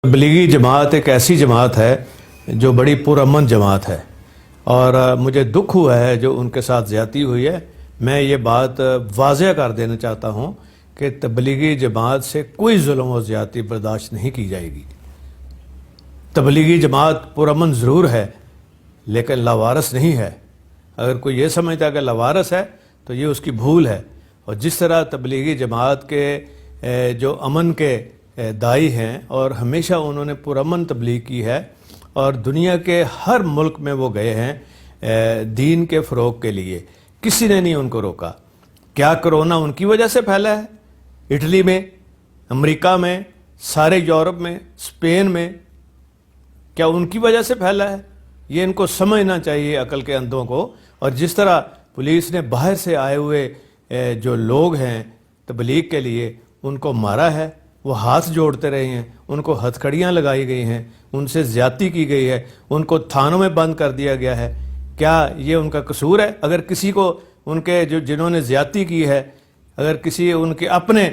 तबलीगी जमात एक ऐसी जमात है जो बड़ी पुरअमन जमात है और मुझे दुख हुआ है जो उनके साथ ज़्यादती हुई है। मैं ये बात वाज़ेह कर देना चाहता हूँ कि तबलीगी जमात से कोई जुल्म और ज़्यादती बर्दाश्त नहीं की जाएगी। तबलीगी जमात पुरअमन ज़रूर है लेकिन लावारस नहीं है। अगर कोई ये समझता है कि लावारस है तो ये उसकी भूल है। और जिस तरह तबलीगी जमात के जो अमन के दाई हैं और हमेशा उन्होंने पुरअमन तबलीग की है और दुनिया के हर मुल्क में वो गए हैं दीन के फ़रोग़ के लिए, किसी ने नहीं उनको रोका। क्या कोरोना उनकी वजह से फैला है? इटली में, अमेरिका में, सारे यूरोप में, स्पेन में, क्या उनकी वजह से फैला है? ये इनको समझना चाहिए, अकल के अंधों को। और जिस तरह पुलिस ने बाहर से आए हुए जो लोग हैं तबलीग के लिए उनको मारा है, वो हाथ जोड़ते रहे हैं, उनको हथकड़ियाँ लगाई गई हैं, उनसे ज़्यादती की गई है, उनको थानों में बंद कर दिया गया है। क्या ये उनका कसूर है? अगर किसी को उनके जिन्होंने ज़्यादती की है, अगर किसी उनके अपने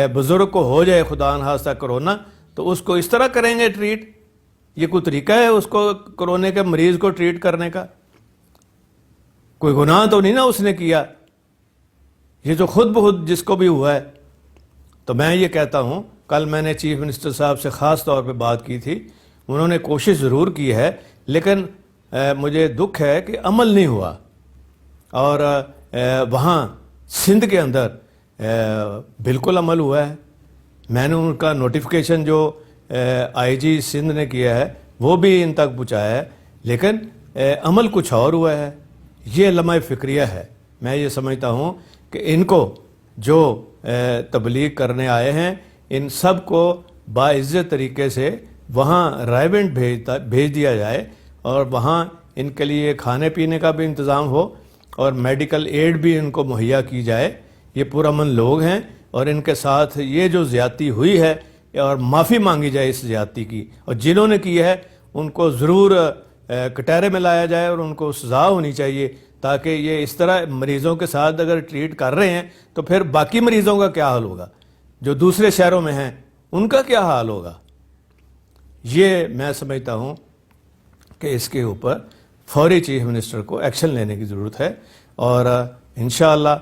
बुज़ुर्ग को हो जाए खुदा न खास्ता कोरोना, तो उसको इस तरह करेंगे ट्रीट? ये कोई तरीका है उसको कोरोना के मरीज़ को ट्रीट करने का? कोई गुनाह तो नहीं ना उसने किया, ये जो खुद बहुत जिसको भी हुआ है। तो मैं ये कहता हूँ, कल मैंने चीफ मिनिस्टर साहब से ख़ास तौर पे बात की थी, उन्होंने कोशिश ज़रूर की है लेकिन मुझे दुख है कि अमल नहीं हुआ। और वहाँ सिंध के अंदर बिल्कुल अमल हुआ है। मैंने उनका नोटिफिकेशन जो आईजी सिंध ने किया है वो भी इन तक पहुँचाया है, लेकिन अमल कुछ और हुआ है। ये लम्हा फ़िक्रिया है। मैं ये समझता हूँ कि इनको जो तबलीग करने आए हैं इन सब को बाइज़्ज़त तरीके से वहाँ रायवेंट भेज दिया जाए और वहाँ इनके लिए खाने पीने का भी इंतज़ाम हो और मेडिकल एड भी इनको मुहैया की जाए। ये पुरअमन लोग हैं और इनके साथ ये जो ज़्यादती हुई है और माफ़ी मांगी जाए इस ज़्यादती की, और जिन्होंने की है उनको ज़रूर कटहरे में लाया जाए और उनको सज़ा होनी चाहिए, ताकि ये इस तरह मरीज़ों के साथ अगर ट्रीट कर रहे हैं तो फिर बाकी मरीज़ों का क्या हाल होगा, जो दूसरे शहरों में हैं उनका क्या हाल होगा। ये मैं समझता हूँ कि इसके ऊपर फौरी चीफ मिनिस्टर को एक्शन लेने की ज़रूरत है। और इंशाअल्लाह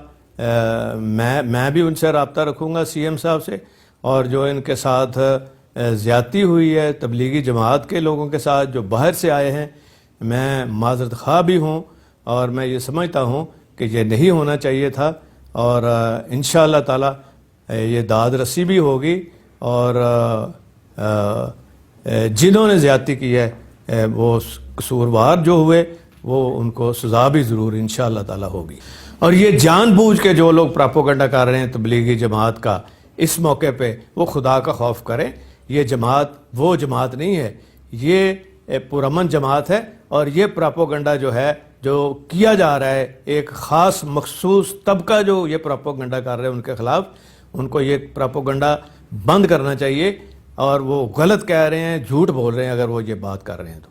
मैं भी उनसे रब्ता रखूँगा सीएम साहब से, और जो इनके साथ ज़्यादती हुई है तबलीगी जमात के लोगों के साथ जो बाहर से आए हैं, मैं माज़रत ख़्वाह भी हूँ और मैं ये समझता हूँ कि ये नहीं होना चाहिए था। और इंशाअल्लाह ताला ये दाद रसी भी होगी और जिन्होंने ज़्यादती की है वो कसूरवार जो हुए वो उनको सज़ा भी ज़रूर इंशाअल्लाह ताला होगी। और ये जानबूझ के जो लोग प्रोपेगेंडा कर रहे हैं तबलीगी जमात का इस मौके पे, वो खुदा का खौफ करें। ये जमात वो जमात नहीं है, ये पुरअमन जमात है। और ये प्रोपेगेंडा जो है जो किया जा रहा है एक ख़ास मखसूस तबका जो ये प्रोपेगेंडा कर रहे हैं उनके ख़िलाफ़, उनको ये प्रोपेगेंडा बंद करना चाहिए। और वो गलत कह रहे हैं, झूठ बोल रहे हैं अगर वो ये बात कर रहे हैं तो।